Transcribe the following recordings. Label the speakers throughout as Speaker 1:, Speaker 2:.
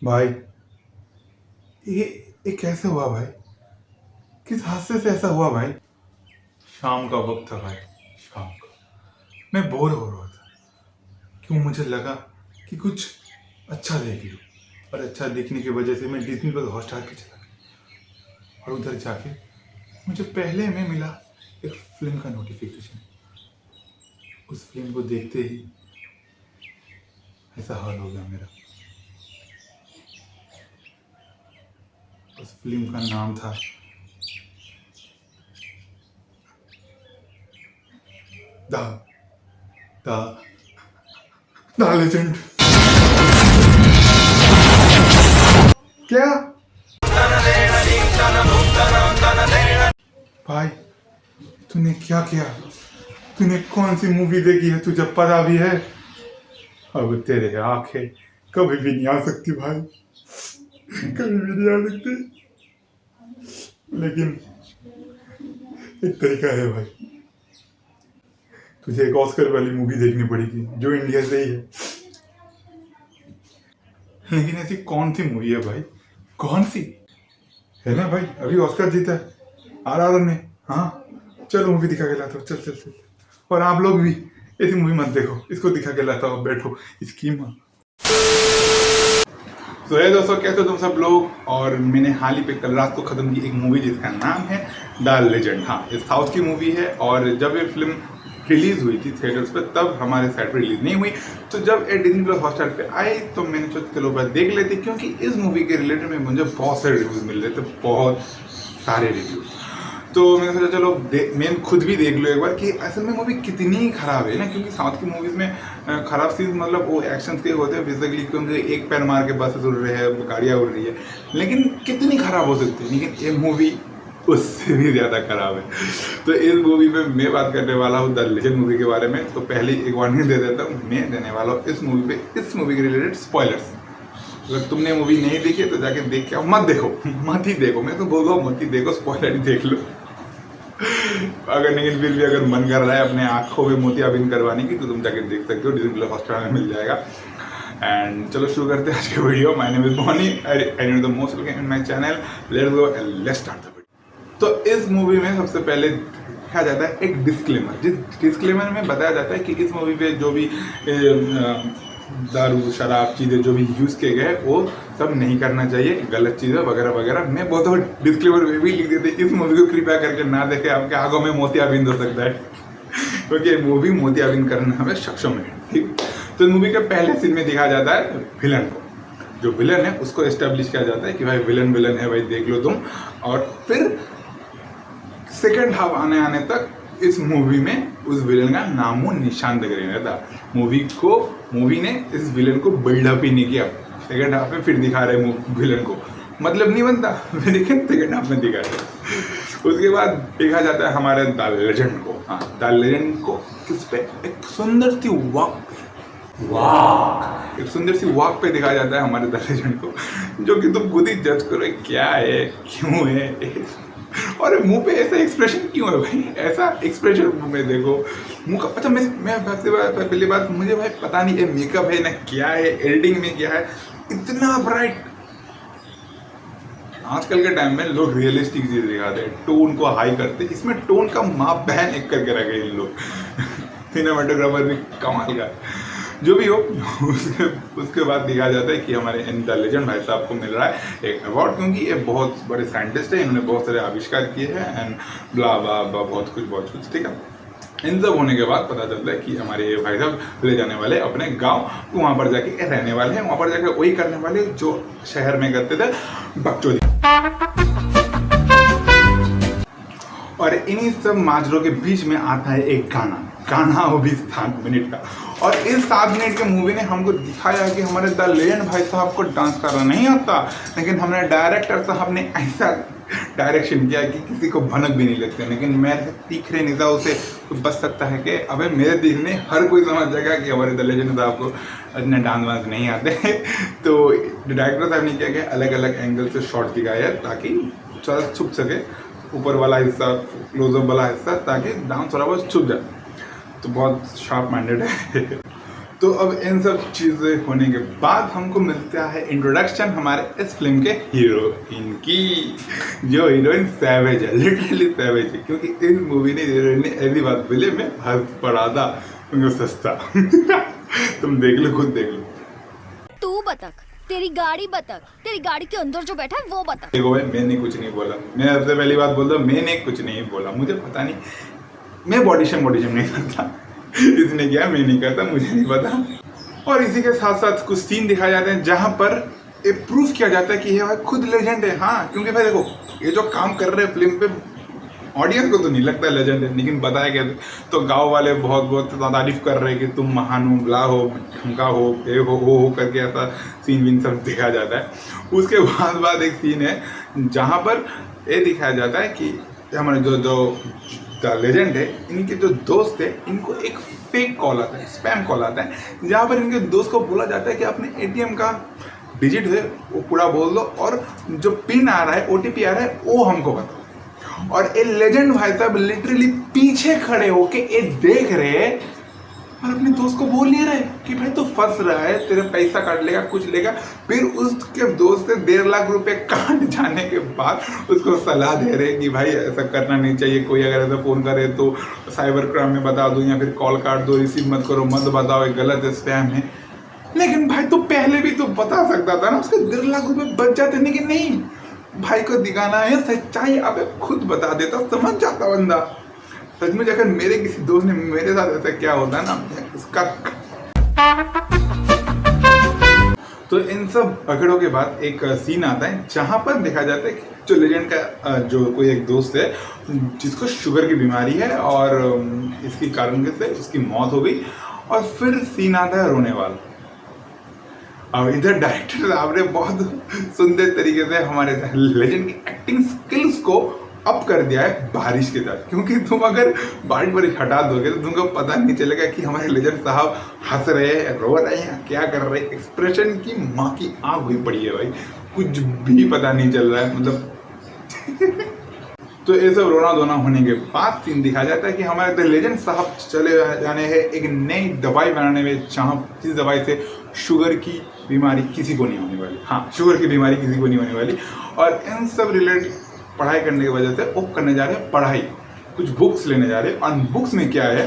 Speaker 1: भाई ये ये कैसे हुआ भाई? किस हादसे से ऐसा हुआ भाई? शाम का वक्त था भाई। शाम का मैं बोर हो रहा था। क्यों मुझे लगा कि कुछ अच्छा देख लूं। और अच्छा देखने की वजह से मैं डिज्नी प्लस हॉटस्टार पे चला गया। और उधर जाके मुझे पहले में मिला एक फिल्म का नोटिफिकेशन। उस फिल्म को देखते ही ऐसा हाल हो गया मेरा। उस फिल्म का नाम था द द द लेजेंड। क्या भाई, तूने क्या किया? तूने कौन सी मूवी देखी है? तुझे पता भी है? अब तेरे आंखें कभी भी नहीं आ सकती भाई, कभी भी नहीं आ सकती। लेकिन एक तरीका है भाई, तुझे एक ऑस्कर वाली मूवी देखनी पड़ेगी जो इंडिया से ही है। लेकिन ऐसी कौन सी मूवी है भाई? कौन सी है ना भाई? अभी ऑस्कर जीता है आरआरआर ने। हाँ, चलो मूवी दिखा के लाता हूँ। चल चल चल। और आप लोग भी ऐसी मूवी मत देखो, इसको दिखा के लाता हूँ। बैठो इसकी माँ। तो है दोस्तों, कैसे हो तुम सब लोग? और मैंने हाल ही पे कल रात को खत्म की एक मूवी जिसका नाम है द लेजेंड। हाँ, ये साउथ की मूवी है। और जब ये फिल्म रिलीज हुई थी थिएटर्स पे, तब हमारे साइड पे रिलीज नहीं हुई। तो जब ये डिज्नी प्लस हॉटस्टार पे आई तो मैंने सोचा चलो बात देख लेते, क्योंकि इस मूवी के रिलेटेड में मुझे बहुत सारे रिव्यूज मिल रहे थे, बहुत सारे रिव्यूज। तो मैंने सोचा चलो मैं खुद भी देख लो एक बार कि असल में मूवी कितनी खराब है ना। क्योंकि साउथ की मूवीज में खराब चीज मतलब वो एक्शन के होते हैं बेसिकली, क्योंकि एक पैर मार के बसेस उड़ रहे हैं, गाड़ियाँ उड़ रही है, लेकिन कितनी खराब हो सकती है। लेकिन ये मूवी उससे भी ज़्यादा खराब है। तो इस मूवी में मैं बात करने वाला हूँ द लेजेंड मूवी के बारे में। तो पहले एक वार्निंग दे देता हूँ, मैं देने वाला हूँ इस मूवी पे, इस मूवी के रिलेटेड स्पॉयलर्स। अगर तुमने मूवी नहीं देखी है तो जाके देख के आओ। मत देखो, मत ही देखो। मैं तो बोल रहा हूँ मत ही देखो, स्पॉइलर ही देख लो। अगर लेकिन फिर भी अगर मन कर रहा है अपने आंखों में मोतियाबिंद करवाने की, तो तुम जाके देख सकते हो, डिज्नी प्लस हॉटस्टार में मिल जाएगा। एंड चलो शुरू करते हैं आज के video. My name is Bonny, I know the most welcome in my channel. Let's go and let's start the video. तो इस मूवी में सबसे पहले दिखाया जाता है एक डिस्क्लेमर। जिस डिस्क्लेमर में बताया जाता है कि इस मूवी पे जो भी दारू शराब चीज़ें जो भी यूज़ किए गए वो सब नहीं करना चाहिए, गलत चीज़ें वगैरह वगैरह। मैं बहुत और डिस्क्लेमर में भी लिख देते इस मूवी को कृपया करके ना देखें, आपके आंखों में मोतियाबिंद हो सकता है। क्योंकि मूवी मोतियाबिंद करने हमें सक्षम है। ठीक, तो मूवी के पहले सीन में दिखाया जाता है विलन को। जो विलन है उसको एस्टेब्लिश किया जाता है कि भाई विलन विलन है भाई, देख लो तुम। और फिर सेकेंड हाफ आने तक इस मूवी में उस विलन का नामो निशान तक नहीं रहता। मूवी ने इस विलन को बिल्डअप ही नहीं किया। सेकेंड हाफ में फिर दिखा रहे विलन को, मतलब नहीं बनता, लेकिन सेकेंड हाफ में दिखा रहे। उसके बाद देखा जाता है हमारे द लेजेंड को। हाँ, द लेजेंड को किस पे? एक सुंदर सी वॉक, एक सुंदर सी वॉक पे दिखाया जाता है हमारे द लेजेंड को, जो कि तुम खुद ही जज करो क्या है, क्यों है। और मुंह पे ऐसा एक्सप्रेशन क्यों है भाई? ऐसा एक्सप्रेशन मुंह में देखो, मुंह का। अच्छा, मैं पहली बात मुझे भाई पता नहीं है मेकअप है ना क्या है, एडिटिंग में क्या है, इतना ब्राइट। आजकल के टाइम में लोग रियलिस्टिक चीज दिखाते हैं, टोन को हाई करते हैं। इसमें टोन का माप बहन एक करके रखे इन लोग। सिनेमाटोग्राफर भी कमाल का है। जो भी हो, उसके बाद दिखाया जाता है कि हमारे इन द लेजेंड भाई साहब को मिल रहा है एक अवार्ड, क्योंकि ये बहुत बड़े साइंटिस्ट हैं, इन्होंने बहुत सारे आविष्कार किए हैं एंड ब्ला ब्ला ब्ला, बहुत कुछ। ठीक है, इन सब होने के बाद पता चलता है कि हमारे भाई साहब ले जाने वाले अपने गांव, तो वहाँ पर जाके रहने वाले हैं। वहाँ पर जाके वही करने वाले जो शहर में करते थे, बकचोदी। और इन्हीं सब माजरों के बीच में आता है एक गाना वो भी 7 मिनट का। और इस 7 मिनट के मूवी ने हमको दिखाया है कि हमारे द लेजेंड भाई साहब को डांस करना नहीं आता, लेकिन हमारे डायरेक्टर साहब ने ऐसा डायरेक्शन किया कि किसी को भनक भी नहीं लगती। लेकिन मेरे तीखरे निगाहों से कुछ बच सकता है कि अबे मेरे देखने हर कोई समझ जाएगा कि हमारे द लेजेंड साहब को इतने डांस वांस नहीं आते। तो डायरेक्टर साहब ने क्या किया, अलग अलग एंगल से शॉट दिखाया है ताकि थोड़ा छुप सके ऊपर वाला हिस्सा, क्लोजअप वाला हिस्सा, ताकि डांस थोड़ा बहुत छुप जाए। तो बहुत शार्प माइंडेड है। तो अब इन सब चीज़ें होने के बाद हमको मिलता है इंट्रोडक्शन हमारे इस फिल्म के हीरोइन की, जो हीरोइन सैवेज है, लिटरली सैवेज है, क्योंकि इस मूवी ने हीरोइन ने ऐसी बात बोली मैं हंस पड़ा था, उनको सस्ता तुम देख लो, खुद देख लो।
Speaker 2: तू बतख, तेरी गाड़ी बतख, तेरी गाड़ी के अंदर जो बैठा है वो बतख।
Speaker 1: देखो भाई, मैंने कुछ नहीं बोला, मैं सबसे पहली बात बोल रहा हूँ, मैंने कुछ नहीं बोला, मुझे पता नहीं, मैं बॉडी शेम नहीं करता, इसने किया मैं नहीं करता, मुझे नहीं पता। और इसी के साथ साथ कुछ सीन दिखाए जाते हैं जहां पर ये प्रूफ किया जाता है कि ये भाई खुद लेजेंड है। हाँ, क्योंकि भाई देखो, ये जो काम कर रहे हैं फिल्म पे, ऑडियंस को तो नहीं लगता लेजेंड है, लेकिन बताया गया तो गांव वाले बहुत बहुत तारीफ कर रहे हैं कि तुम महान हो, ब्ला हो, ढंका हो, ये हो, वो हो करके ऐसा सीन विन सब दिखाया जाता है। उसके बाद एक सीन है जहाँ पर ये दिखाया जाता है कि हमारे जो लेजेंड है, इनके जो दोस्त है, इनको एक फेक कॉल आता है, स्पैम कॉल आता है, जहाँ पर इनके दोस्त को बोला जाता है कि अपने एटीएम का डिजिट है वो पूरा बोल दो और जो पिन आ रहा है, ओटीपी आ रहा है, वो हमको बताओ। और ये लेजेंड भाई साहब लिटरली पीछे खड़े होके ये देख रहे हैं और अपने दोस्त को बोल नहीं रहे कि भाई तू फंस रहा है, तेरे पैसा काट लेगा, कुछ लेगा। फिर उसके दोस्त से 1.5 लाख रुपए काट जाने के बाद उसको सलाह दे रहे कि भाई ऐसा करना नहीं चाहिए, कोई अगर ऐसा फ़ोन करे तो साइबर क्राइम में बता दो या फिर कॉल काट दो, रिसीव मत करो, मत बताओ, ये गलत है, स्पैम है। लेकिन भाई तो पहले भी तो बता सकता था ना, उसके 1.5 लाख रुपए बच जाते, लेकिन नहीं, भाई को दिखाना है सच्चाई, अब खुद बता देता, समझ जाता बंदा। सच में अगर मेरे किसी दोस्त ने मेरे साथ ऐसा क्या होता है ना, उसका। तो इन सब पकड़ों के बाद एक सीन आता है जहां पर देखा जाता है कि जो लेजेंड का जो कोई एक दोस्त है जिसको शुगर की बीमारी है और इसके कारण से उसकी मौत हो गई। और फिर सीन आता है रोने वाला। अब इधर डायरेक्टर साहब ने बहुत सुंदर तरीके से हमारे लेजेंड की एक्टिंग स्किल्स को अप कर दिया है बारिश के साथ, क्योंकि तुम अगर बारिश हटा दोगे तो तुमको पता नहीं चलेगा कि हमारे लेजेंड साहब हंस रहे हैं, रो रहे हैं, क्या कर रहे हैं। एक्सप्रेशन की माँ की आंख हुई पड़ी है भाई, कुछ भी पता नहीं चल रहा है, मतलब तो ये सब रोना धोना होने के बाद सीन दिखाया जाता है कि हमारे लेजेंड साहब चले जाने हैं एक नई दवाई बनाने में, जहाँ जिस दवाई से शुगर की बीमारी किसी को नहीं होने वाली। हाँ, शुगर की बीमारी किसी को नहीं होने वाली। और इन सब रिलेटेड पढ़ाई करने की वजह से वो करने जा रहे हैं पढ़ाई, कुछ बुक्स लेने जा रहे हैं। और बुक्स में क्या है,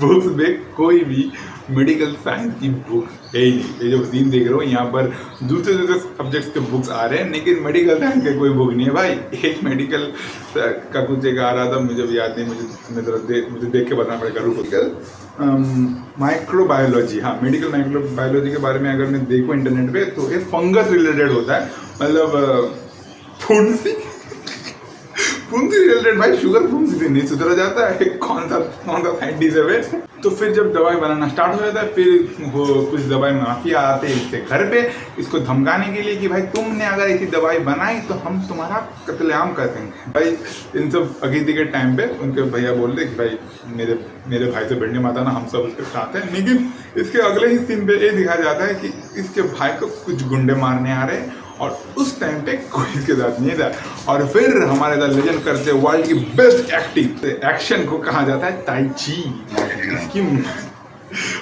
Speaker 1: बुक्स में कोई भी मेडिकल साइंस की बुक है ही नहीं। ये जो सीन देख रहे हो यहाँ पर दूसरे दूसरे सब्जेक्ट्स के बुक्स आ रहे हैं, लेकिन मेडिकल साइंस के कोई बुक नहीं है भाई। एक मेडिकल का कुछ एक आ रहा था, मुझे भी याद नहीं, मुझे देख के बताना पड़ेगा। माइक्रोबायोलॉजी, हाँ, मेडिकल माइक्रोबायोलॉजी के बारे में अगर मैं देखूँ इंटरनेट पे तो ये फंगस रिलेटेड होता है, मतलब फुंसी रिलेटेड। भाई शुगर फुंसी से नहीं सुधरा जाता है, कौन सा साइंटिस्ट है। तो फिर जब दवाई बनाना स्टार्ट हो जाता है, फिर वो कुछ दवाई माफिया आते हैं इसके घर पे, इसको धमकाने के लिए कि भाई तुमने अगर ऐसी दवाई बनाई तो हम तुम्हारा कत्लेआम कर देंगे। भाई इन सब अगीती के टाइम पे उनके भैया बोल रहे कि भाई मेरे भाई से भिड़ने मत आना, हम सब उसके साथ हैं। लेकिन इसके अगले ही सीन पे ये दिखाया जाता है कि इसके भाई को कुछ गुंडे मारने आ रहे हैं और उस टाइम पे कोई इसके साथ नहीं था। और फिर हमारे साथ लेजेंड करते वर्ल्ड की बेस्ट एक्टिंग, एक्शन को कहा जाता है ताई ची। इसकी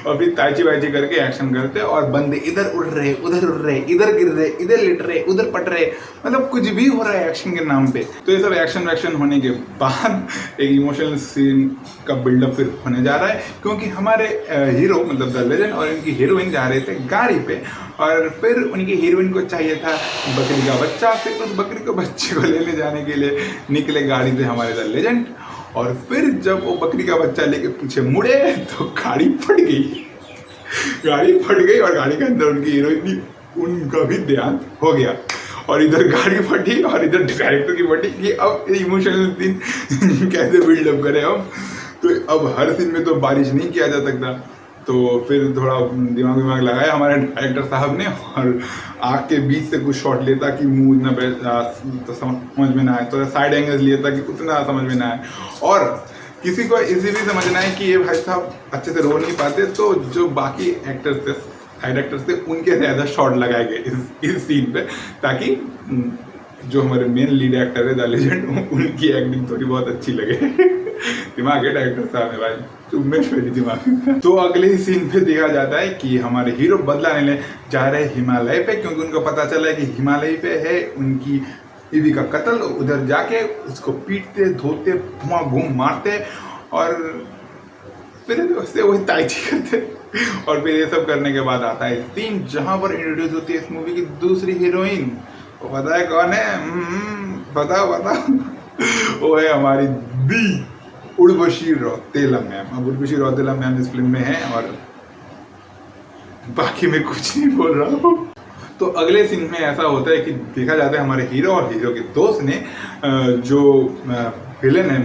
Speaker 1: और फिर ताई ची वाईची करके एक्शन करते और बंदे इधर उड़ रहे, उधर उड़ रहे, इधर गिर रहे, इधर लिट रहे, उधर पट रहे, मतलब कुछ भी हो रहा है एक्शन के नाम पे। तो ये सब एक्शन वैक्शन होने के बाद एक इमोशनल सीन का बिल्डअप फिर होने जा रहा है, क्योंकि हमारे हीरो मतलब द लेजेंड और इनकी हीरोइन जा रहे थे गाड़ी पे, और फिर उनकी हीरोइन को चाहिए था बकरी का बच्चा। फिर उस बकरी को बच्चे को लेने जाने के लिए निकले गाड़ी से हमारे द लेजेंड। और फिर जब वो बकरी का बच्चा लेके पीछे मुड़े तो गाड़ी फट गई और गाड़ी के अंदर उनकी हीरोइन, उनका भी ध्यान हो गया। और इधर गाड़ी फटी और इधर डायरेक्टर की फटी कि अब इमोशनल सीन कैसे बिल्डअप करें हम। तो अब हर सीन में तो बारिश नहीं किया जा सकता, तो फिर थोड़ा दिमाग लगाया हमारे डायरेक्टर साहब ने और आँख के बीच से कुछ शॉट लेता कि मुंह ना तो समझ में ना आए, तो साइड एंगल्स लिए ताकि उतना समझ में ना आए। और किसी को इसी भी समझना है कि ये भाई साहब अच्छे से रो नहीं पाते, तो जो बाकी एक्टर्स थे, साइड एक्टर्स थे, उनके ज़्यादा शॉट लगाए गए इस सीन पे, ताकि जो हमारे मेन लीड एक्टर है द लेजेंड, उनकी एक्टिंग थोड़ी बहुत अच्छी लगे। दिमाग है डायरेक्टर साहब है भाई, उमेश मेरी दिमाग। तो अगले ही सीन पे देखा जाता है कि हमारे हीरो बदला लेने जा रहे हैं हिमालय पे, क्योंकि उनको पता चला है कि हिमालय पे है उनकी बीवी का कत्ल। उधर जाके उसको पीटते धोते धुआं घूम मारते और फिर उससे वही ताइची करते। और फिर ये सब करने के बाद आता है सीन जहां पर इंट्रोड्यूस होती है इस मूवी की दूसरी हीरोइन। वो पता है कौन है? बताओ। वो है हमारी दी उर्वशी रौतेला मैम। अब उर्वशी रौतेला मैम इस फिल्म में है और बाकी मैं कुछ नहीं बोल रहा हूँ। तो अगले सीन में ऐसा होता है कि देखा जाता है हमारे हीरो और हीरो के दोस्त ने जो विलन है,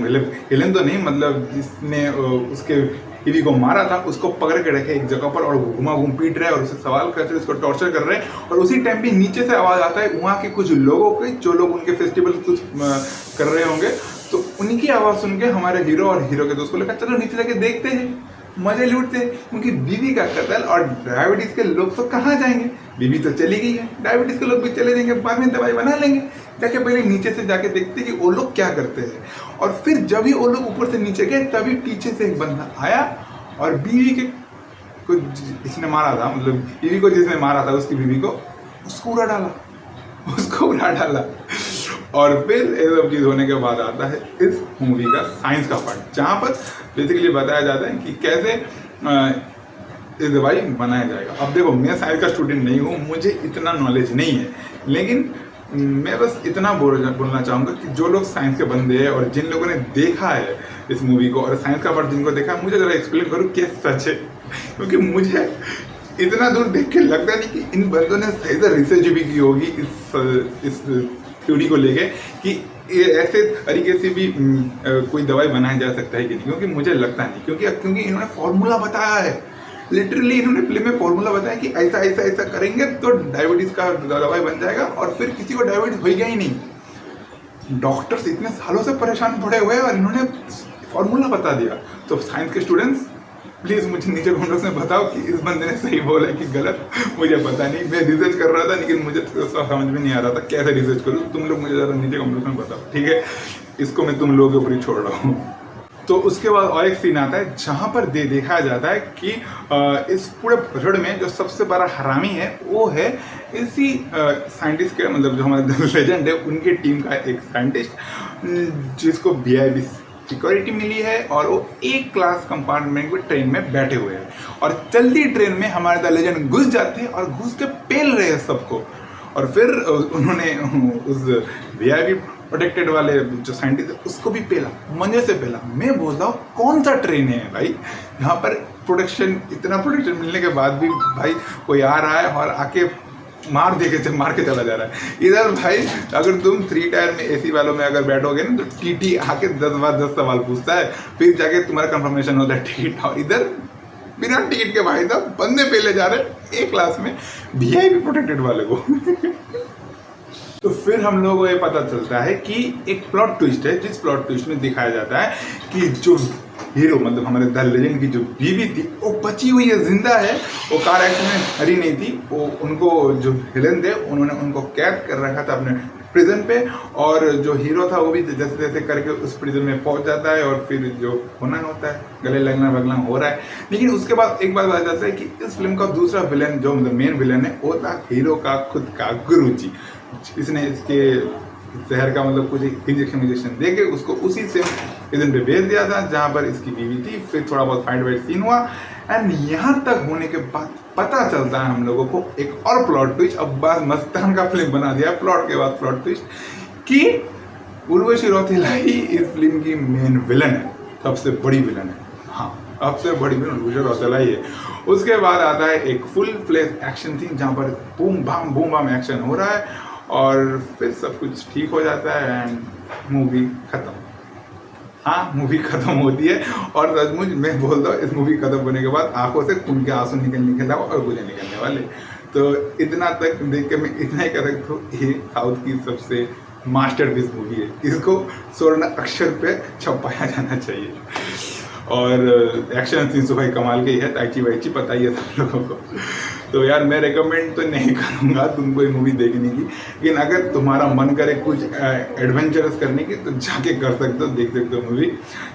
Speaker 1: विलन तो नहीं मतलब जिसने उसके बीवी को मारा था, उसको पकड़ के रखे एक जगह पर और घुमा घूम पीट रहे हैं और उसे सवाल करते हैं, उसको टॉर्चर कर रहे हैं। और उसी टाइम पे नीचे से आवाज आता है वहाँ के कुछ लोगों के, जो लोग उनके फेस्टिवल कुछ कर रहे होंगे। तो उनकी आवाज सुन के हमारे हीरो और हीरो के दोस्त को लगा चलो नीचे जाके देखते हैं, मजे लूटते हैं। उनकी बीवी का कत्ल और डायबिटीज के लोग तो कहाँ जाएंगे, बीवी तो चली गई है, डायबिटीज के लोग भी चले जाएंगे, बाद में दवाई बना लेंगे। जाके पहले नीचे से जाके देखते कि वो लोग क्या करते हैं। और फिर जब ही वो लोग ऊपर से नीचे गए तभी पीछे से एक बंदा आया और बीवी के को जिसने मारा था, मतलब बीवी को जिसने मारा था उसकी बीवी को उसको उड़ा डाला। और फिर ये सब चीज होने के बाद आता है इस मूवी का साइंस का पार्ट, जहाँ पर बेसिकली बताया जाता है कि कैसे ये दवाई बनाया जाएगा। अब देखो मैं साइंस का स्टूडेंट नहीं हूँ, मुझे इतना नॉलेज नहीं है, लेकिन मैं बस इतना बोलना चाहूँगा कि जो लोग साइंस के बंदे हैं और जिन लोगों ने देखा है इस मूवी को और साइंस का पार्ट जिनको देखा है, मुझे ज़रा एक्सप्लेन करो क्या सच है, क्योंकि मुझे इतना दूर देख के लगता नहीं कि इन बंदों ने सही से रिसर्च भी की होगी इस थ्योरी को लेके कि ऐसे तरीके से भी कोई दवाई बनाया जा सकता है कि नहीं, क्योंकि मुझे लगता नहीं, क्योंकि इन्होंने फॉर्मूला बताया है। लिटरली इन्होंने फिल्म में फॉर्मूला बताया कि ऐसा ऐसा ऐसा करेंगे तो डायबिटीज का दवाई बन जाएगा, और फिर किसी को डायबिटीज होगा ही नहीं। डॉक्टर्स इतने सालों से परेशान पड़े हुए और इन्होंने फॉर्मूला बता दिया। तो साइंस के स्टूडेंट्स प्लीज मुझे नीचे कमेंट्स में बताओ कि इस बंदे ने सही बोला कि गलत, मुझे पता नहीं। मैं रिसर्च कर रहा था लेकिन मुझे तो समझ में नहीं आ रहा था कैसे रिसर्च करूँ। तुम लोग मुझे ज़्यादा नीचे कमेंट्स में बताओ, ठीक है? इसको मैं तुम लोगों के ऊपर ही छोड़ रहा हूँ। तो उसके बाद और एक सीन आता है जहाँ पर देखा जाता है कि इस पूरे भसड़ में जो सबसे बड़ा हरामी है वो है इसी साइंटिस्ट के, मतलब जो हमारे लेजेंड है उनकी टीम का एक साइंटिस्ट जिसको VIP सिक्योरिटी मिली है और वो एक क्लास कंपार्टमेंट में ट्रेन में बैठे हुए हैं और चलती ट्रेन में हमारे द लेजेंड घुस जाते हैं और घुस के पेल रहे हैं सबको। और फिर उन्होंने उस VIP प्रोटेक्टेड वाले जो साइंटिस्ट है उसको भी पेला, मजे से पेला। मैं बोल रहा हूँ कौन सा ट्रेन है भाई यहाँ पर प्रोटेक्शन, इतना प्रोटेक्शन मिलने के बाद भी भाई कोई आ रहा है और आके मार के चला जा रहा है। इधर भाई अगर तुम 3 टायर में AC वालों में अगर बैठोगे ना तो TT आके 10 सवाल पूछता है, फिर जाके तुम्हारा कंफर्मेशन होता है टिकट। और इधर बिना टिकट के भाई साहब बंदे पेले जा रहे हैं एक क्लास में VIP प्रोटेक्टेड वाले को। तो फिर हम लोगों को ये पता चलता है कि एक प्लॉट ट्विस्ट है, जिस प्लॉट ट्विस्ट में दिखाया जाता है कि जो हीरो मतलब हमारे द लेजेंड की जो बीवी थी वो बची हुई है, जिंदा है। वो कार एक्सीडेंट में मरी नहीं थी, वो उनको जो विलन थे उन्होंने उनको कैद कर रखा था अपने प्रिजन पे। और जो हीरो था वो भी जैसे जैसे करके उस प्रिजन में पहुंच जाता है और फिर जो होना होता है गले लगना वगना हो रहा है। लेकिन उसके बाद एक बात आ जाता है कि इस फिल्म का दूसरा विलन जो मतलब मेन विलन है वो था हीरो का खुद का गुरुजी। इसने इसके जहर का मतलब कुछ इंजेक्शन दे के उसको उसी से प्रिजन पे भेज दिया था जहाँ पर इसकी बीवी थी। फिर थोड़ा बहुत फाइट वाइट सीन हुआ एंड यहाँ तक होने के बाद पता चलता है हम लोगों को एक और प्लॉट ट्विस्ट। अब बात मस्तान का फिल्म बना दिया प्लॉट के बाद प्लॉट ट्विस्ट कि उर्वशी रौतेला ही इस फिल्म की मेन विलन है, सबसे बड़ी विलन है। हाँ, सबसे बड़ी विलन उर्वशी रौतेला ही है। उसके बाद आता है एक फुल फ्लेश एक्शन सीन जहाँ पर बूम बाम एक्शन हो रहा है और फिर सब कुछ ठीक हो जाता है एंड मूवी खत्म। हाँ, मूवी खत्म होती है और सचमुच मैं बोल रहा हूँ इस मूवी खत्म होने के बाद आंखों से खून के आंसू निकलने के अलावा और कुछ निकलने वाले। तो इतना तक देख के मैं इतना ही कर सकता हूँ, ये साउथ की सबसे मास्टरपीस मूवी है, इसको स्वर्ण अक्षर पे छपाया जाना चाहिए। और एक्शन सीन तो भाई कमाल के ही है, ताइची वाइची पता ही है सब लोगों को। तो यार मैं रेकमेंड तो नहीं करूँगा तुमको ये मूवी देखने की, लेकिन अगर तुम्हारा मन करे कुछ एडवेंचरस करने की तो जाके कर सकते हो, देख सकते हो मूवी।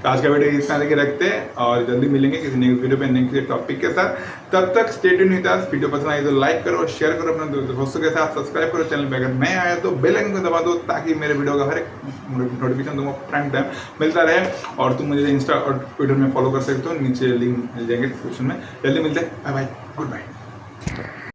Speaker 1: तो आज का वीडियो इस तरह के रखते हैं और जल्दी मिलेंगे किसी नई वीडियो पे नए टॉपिक के साथ। तब तक stay tuned with us. Video पसंद आई तो लाइक करो, शेयर करो अपने दोस्तों के साथ, सब्सक्राइब करो चैनल पे। अगर नया आया तो बेल आइकन को दबा दो ताकि मेरे वीडियो का हर एक नोटिफिकेशन तुमको प्राइम टाइम मिलता रहे। और तुम मुझे इंस्टा और ट्विटर में फॉलो कर सकते हो, नीचे लिंक मिल जाएंगे डिस्क्रिप्शन में। जल्दी मिलते हैं, बाय बाय, गुड बाय।